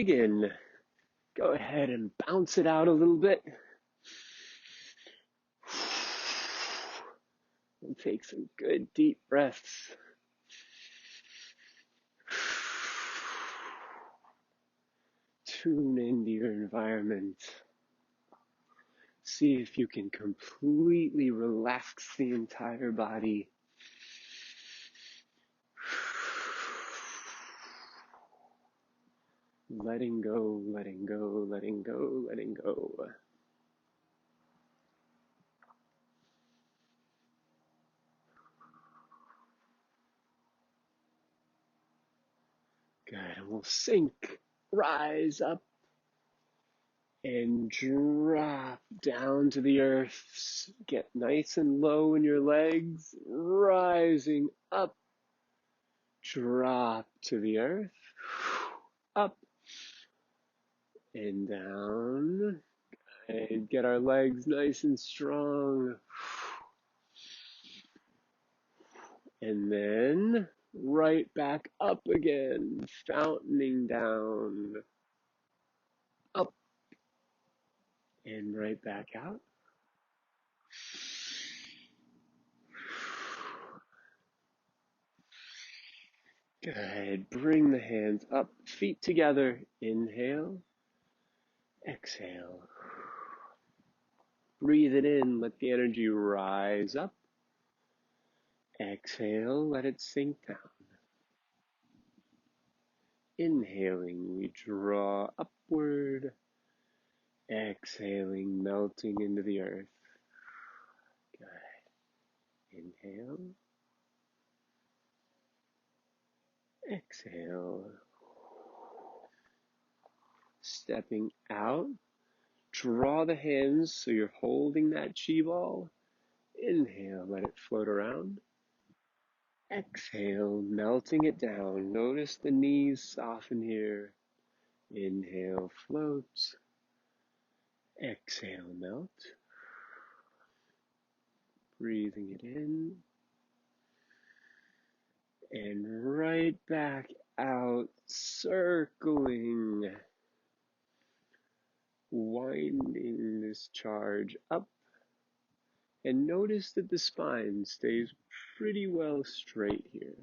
Again, go ahead and bounce it out a little bit. We'll take some good deep breaths. Tune into your environment. See if you can completely relax the entire body. Letting go, letting go, letting go, letting go. Good, and we'll sink, rise up, and drop down to the earth. Get nice and low in your legs, rising up, drop to the earth, up and down, and get our legs nice and strong. And then right back up again, fountaining down, up and right back out. Good. Bring the hands up, feet together. Inhale, exhale. Breathe it in, let the energy rise up. Exhale, let it sink down. Inhaling, we draw upward. Exhaling, melting into the earth. Good. Inhale. Exhale. Stepping out. Draw the hands so you're holding that chi ball. Inhale, let it float around. Exhale, melting it down. Notice the knees soften here. Inhale, float. Exhale, melt. Breathing it in. And right back out, circling. Winding this charge up. And notice that the spine stays pretty well straight here.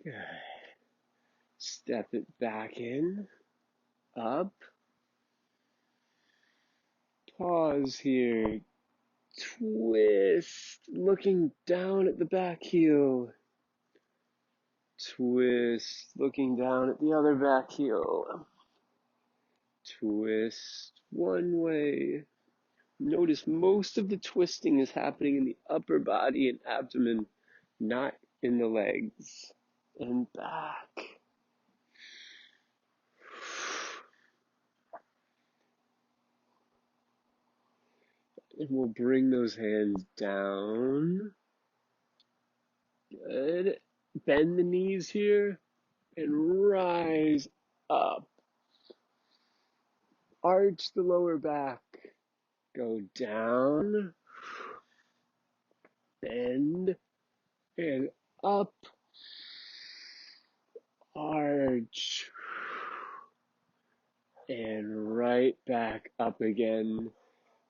Good. Step it back in, up. Pause here. Twist, looking down at the back heel. Twist, looking down at the other back heel. Twist one way. Notice most of the twisting is happening in the upper body and abdomen, not in the legs. And back. And we'll bring those hands down. Good. Bend the knees here and rise up. Arch the lower back. Go down. Bend and up. Arch. And right back up again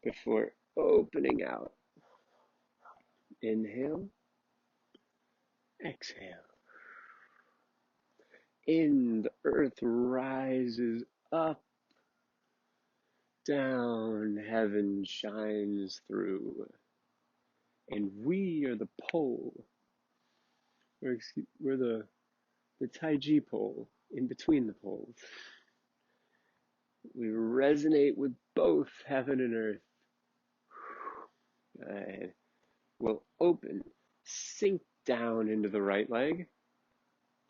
before opening out. Inhale. Exhale. In, the earth rises up. Down, heaven shines through. And we are the pole. We're the Tai Chi pole in between the poles. We resonate with both heaven and earth. Good. We'll open, sink down into the right leg,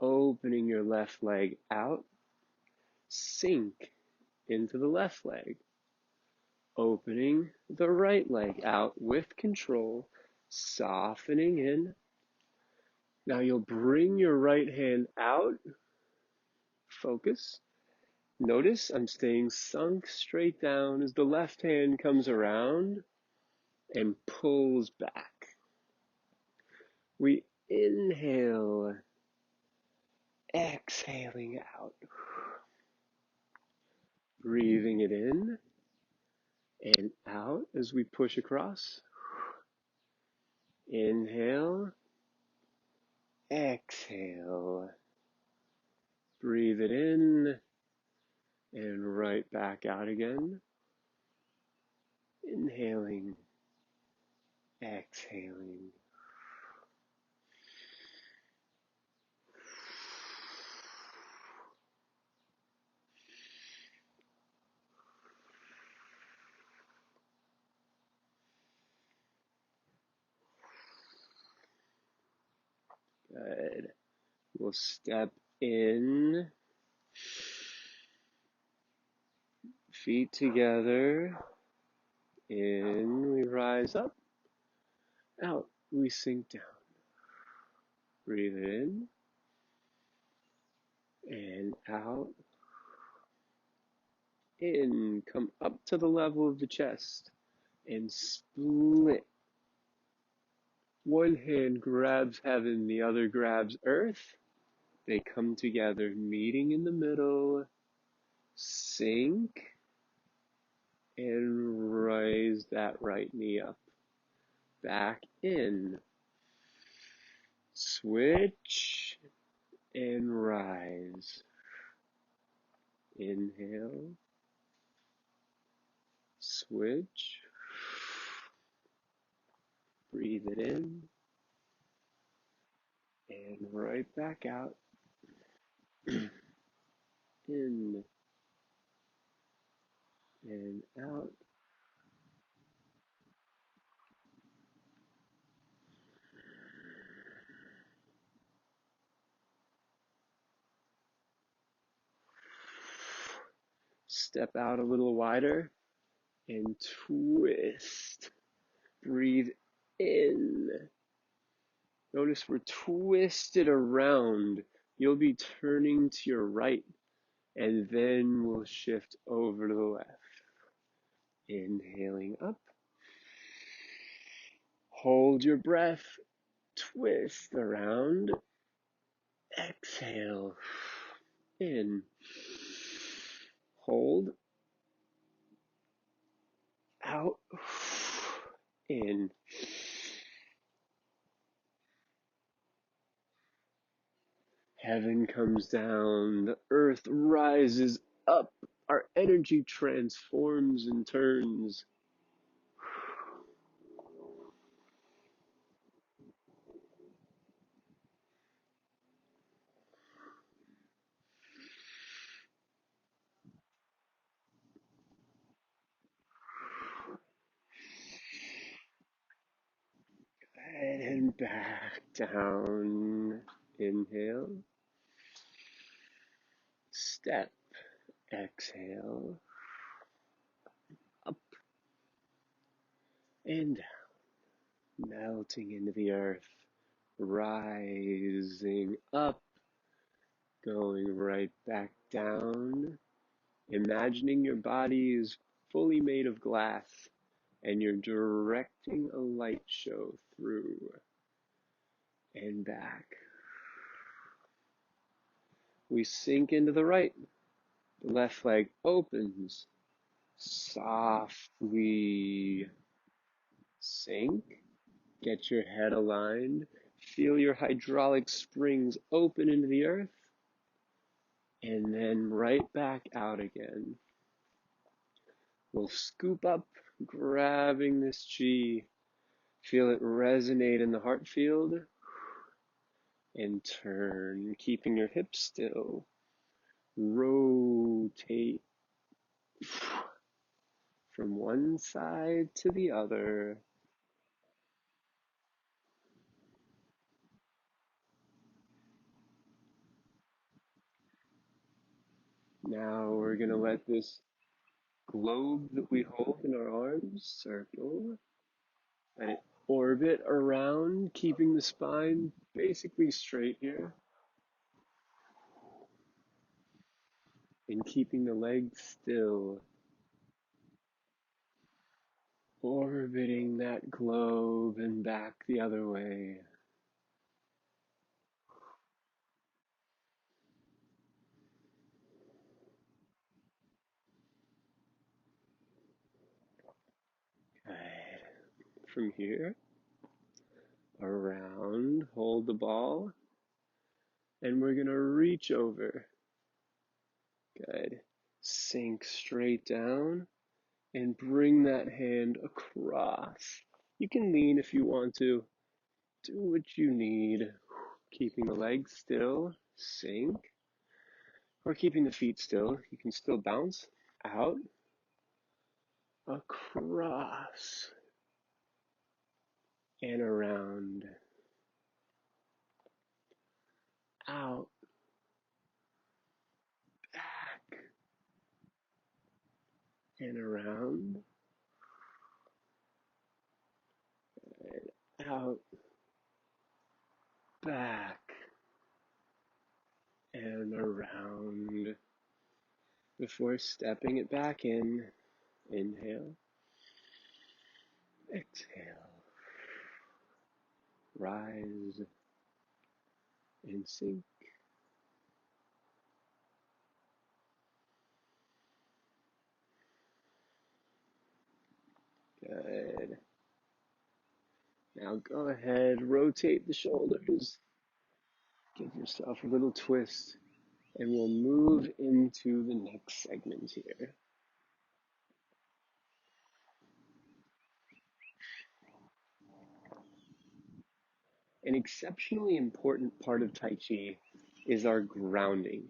opening your left leg out, sink into the left leg, opening the right leg out with control, softening in. Now you'll bring your right hand out, focus. Notice I'm staying sunk straight down as the left hand comes around and pulls back. We inhale exhaling out. Breathing it in and out as we push across. Inhale, exhale. Breathe it in and right back out again. Inhaling, exhaling. Good. We'll step in, feet together. In, we rise up. Out, we sink down. Breathe in and out. In, come up to the level of the chest and split. One hand grabs heaven, the other grabs earth. They come together, meeting in the middle. Sink and raise that right knee up. Back in. Switch and rise. Inhale. Switch. Breathe it in. And right back out. In and out. Step out a little wider and twist. Breathe in. Notice we're twisted around. You'll be turning to your right, and then we'll shift over to the left. Inhaling up. Hold your breath. Twist around. Exhale. In. Hold. Out. In. Heaven comes down, the earth rises up, our energy transforms and turns. And back down. Inhale. Step. Exhale. Up and down. Melting into the earth. Rising up. Going right back down. Imagining your body is fully made of glass and you're directing a light show through and back. We sink into the right. The left leg opens. Softly sink. Get your head aligned. Feel your hydraulic springs open into the earth. And then right back out again. We'll scoop up, grabbing this chi. Feel it resonate in the heart field. And turn, keeping your hips still. Rotate from one side to the other. Now we're going to let this globe that we hold in our arms circle. Let it orbit around, keeping the spine basically straight here. And keeping the legs still. Orbiting that globe and back the other way. from here, around, hold the ball, and we're going to reach over. Good. Sink straight down and bring that hand across. You can lean if you want to. Do what you need. Keeping the legs still, sink, or keeping the feet still. You can still bounce out, across, and around, out, back, and around, and out, back, and around. Before stepping it back in, inhale, exhale, rise, and sink. Good. Now go ahead, rotate the shoulders, give yourself a little twist, and we'll move into the next segment here. An exceptionally important part of Tai Chi is our grounding.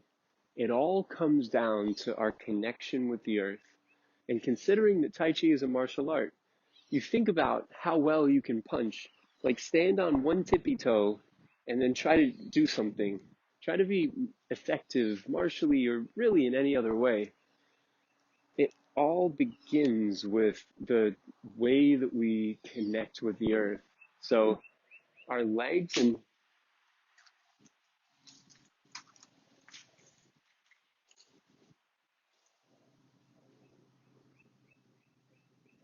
It all comes down to our connection with the earth. And considering that Tai Chi is a martial art, you think about how well you can punch, like stand on one tippy toe and then try to do something. Try to be effective martially or really in any other way. It all begins with the way that we connect with the earth. So our legs and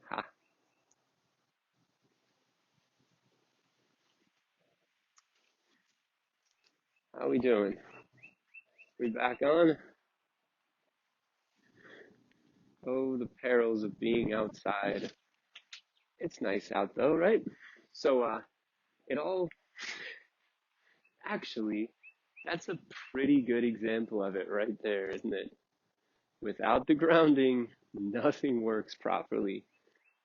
ha, how we doing? We back on? Oh, the perils of being outside. It's nice out though, right? So it all actually that's a pretty good example of it right there, isn't it? Without the grounding, nothing works properly.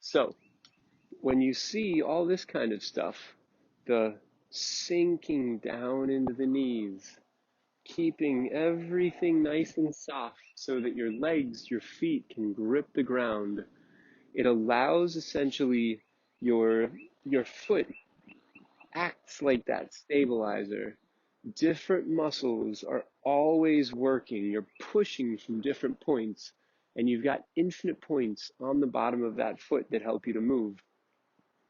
So, when you see all this kind of stuff, the sinking down into the knees, keeping everything nice and soft so that your legs, your feet can grip the ground, it allows essentially your your foot acts like that stabilizer. Different muscles are always working. You're pushing from different points, and you've got infinite points on the bottom of that foot that help you to move.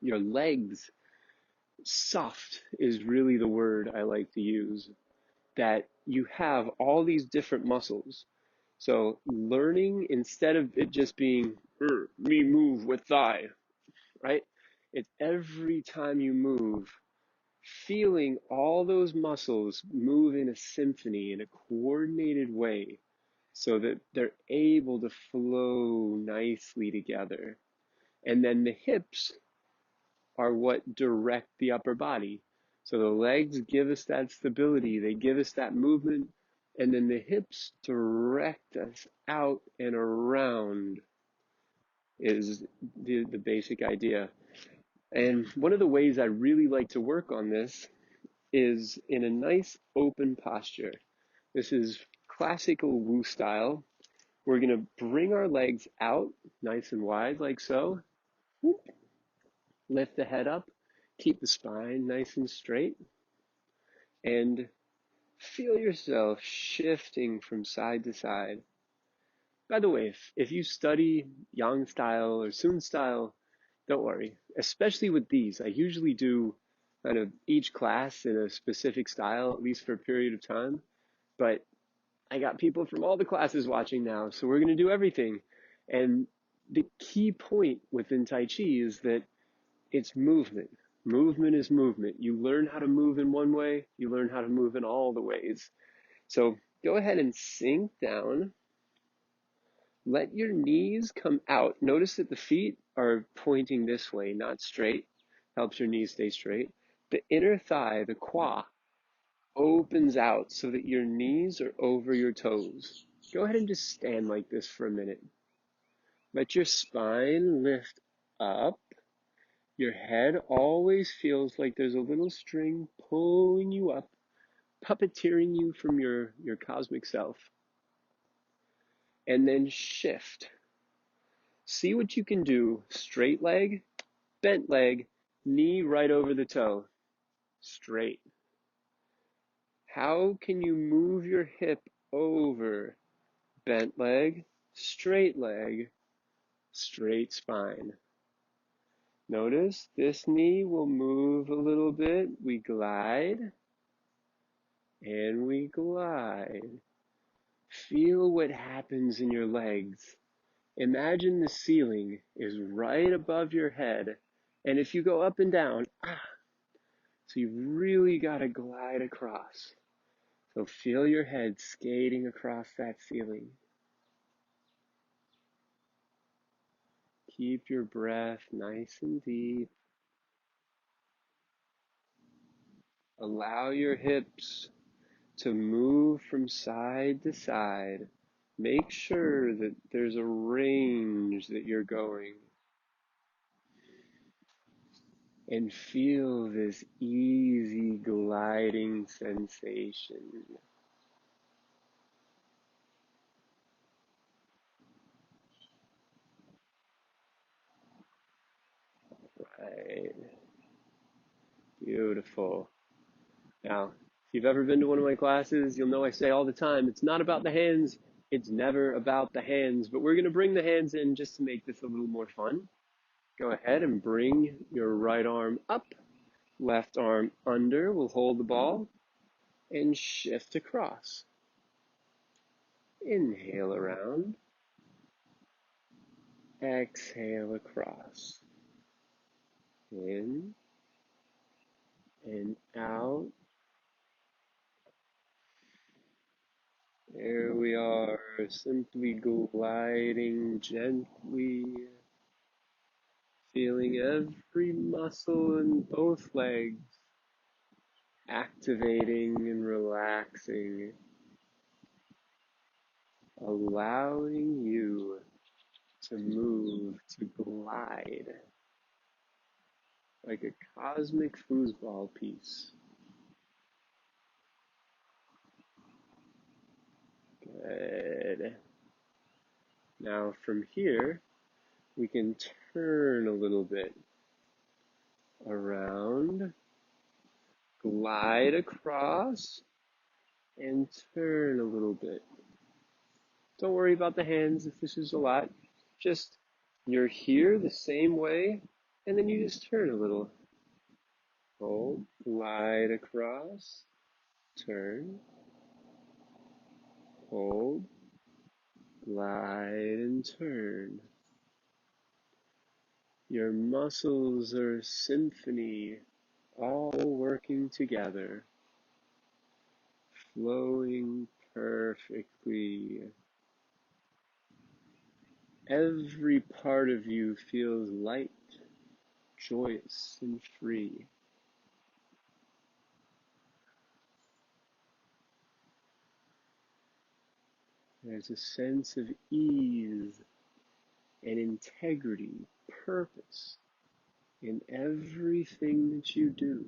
Your legs, soft is really the word I like to use, that you have all these different muscles. So learning, instead of it just being, me move with thigh, right? It's every time you move, feeling all those muscles move in a symphony in a coordinated way so that they're able to flow nicely together. And then the hips are what direct the upper body. So the legs give us that stability, they give us that movement, and then the hips direct us out and around is the basic idea. And one of the ways I really like to work on this is in a nice open posture. This is classical Wu style. We're going to bring our legs out nice and wide like so. Lift the head up, keep the spine nice and straight, and feel yourself shifting from side to side. By the way, if you study Yang style or Sun style, don't worry. Especially with these, I usually do kind of each class in a specific style, at least for a period of time. But I got people from all the classes watching now, so we're going to do everything. And the key point within Tai Chi is that it's movement. Movement is movement. You learn how to move in one way, you learn how to move in all the ways. So go ahead and sink down. Let your knees come out. Notice that the feet are pointing this way, not straight. helps your knees stay straight. The inner thigh, the quad, opens out so that your knees are over your toes. Go ahead and just stand like this for a minute. Let your spine lift up. Your head always feels like there's a little string pulling you up, puppeteering you from your cosmic self. And then shift. See what you can do. Straight leg, bent leg, knee right over the toe. Straight. How can you move your hip over? Bent leg, straight spine. Notice this knee will move a little bit. We glide and we glide. Feel what happens in your legs. Imagine the ceiling is right above your head. And if you go up and down, so you really got to glide across. So feel your head skating across that ceiling. Keep your breath nice and deep. Allow your hips to move from side to side. Make sure that there's a range that you're going. And feel this easy gliding sensation. Right. Beautiful. Now, if you've ever been to one of my classes, you'll know I say all the time, it's not about the hands, it's never about the hands, but we're going to bring the hands in just to make this a little more fun. Go ahead and bring your right arm up, left arm under, we'll hold the ball, and shift across. Inhale around, exhale across. In and out. There we are, simply gliding gently, feeling every muscle in both legs activating and relaxing, allowing you to move, to glide like a cosmic foosball piece. Good. Now from here, we can turn a little bit around, glide across, and turn a little bit. Don't worry about the hands if this is a lot. Just, you're here the same way, and then you just turn a little. Hold, glide across, turn, hold, glide and turn. Your muscles are a symphony, all working together, flowing perfectly. Every part of you feels light, joyous, and free. There's a sense of ease and integrity, purpose in everything that you do.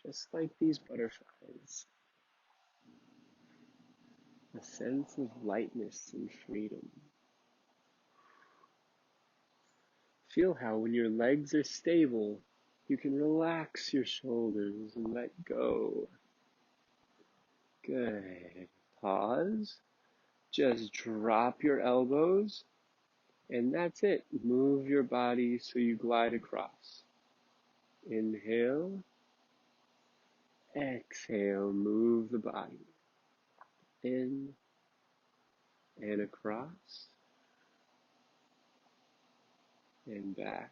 Just like these butterflies, a sense of lightness and freedom. Feel how when your legs are stable, you can relax your shoulders and let go. Good. Pause. Just drop your elbows, and that's it. Move your body so you glide across. Inhale. Exhale. Move the body. In and across and back.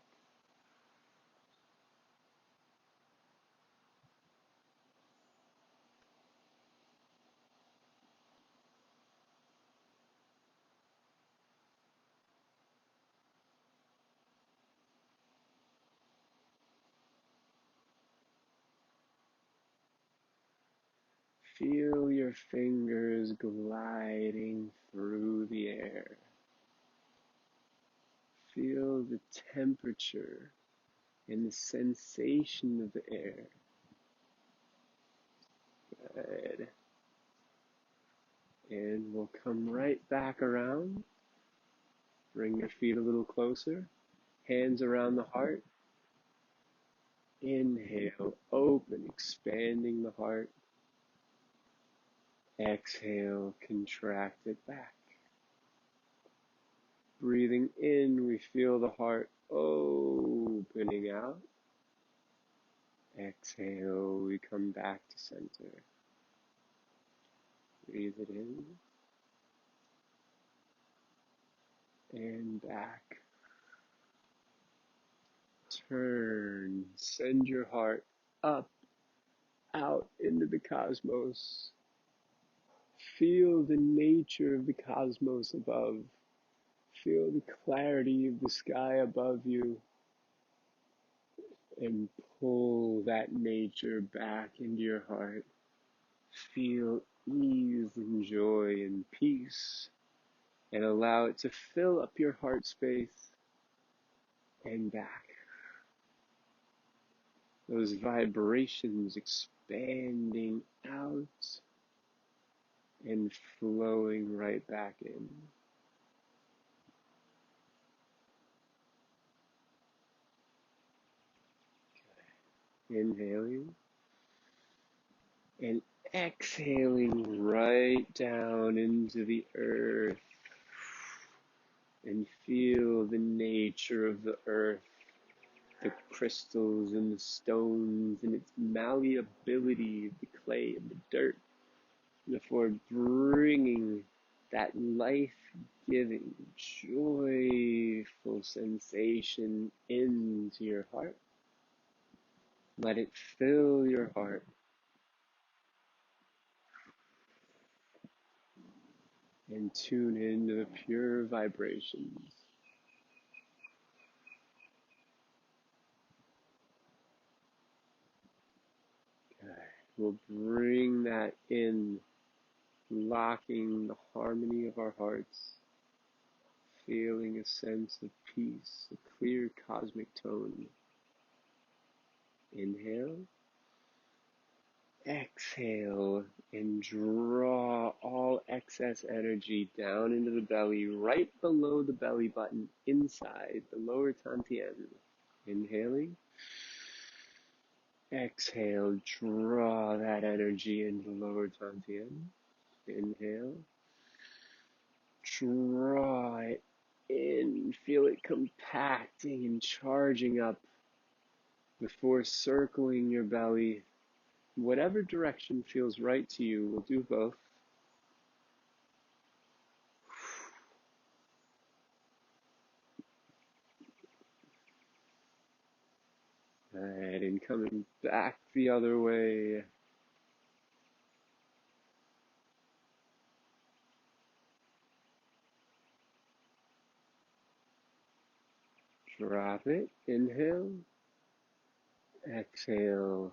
Feel your fingers gliding through the air. Feel the temperature and the sensation of the air. Good. And we'll come right back around. Bring your feet a little closer. Hands around the heart. Inhale, open, expanding the heart. Exhale, contract it back. Breathing in, we feel the heart opening out. Exhale, we come back to center. Breathe it in and back. Turn, send your heart up, out into the cosmos. Feel the nature of the cosmos above. Feel the clarity of the sky above you. And pull that nature back into your heart. Feel ease and joy and peace. And allow it to fill up your heart space and back. Those vibrations expanding out and flowing right back in. Inhaling and exhaling right down into the earth. And feel the nature of the earth, the crystals and the stones and its malleability, the clay and the dirt, before bringing that life-giving, joyful sensation into your heart. Let it fill your heart. And tune into the pure vibrations. Okay. We'll bring that in, locking the harmony of our hearts, feeling a sense of peace, a clear cosmic tone. Inhale. Exhale and draw all excess energy down into the belly, right below the belly button, inside the lower Tantien. Inhaling. Exhale, draw that energy into the lower Tantien. Inhale. Draw it in. Feel it compacting and charging up before circling your belly. Whatever direction feels right to you, we'll do both. Alright, and coming back the other way. Drop it. Inhale. Exhale.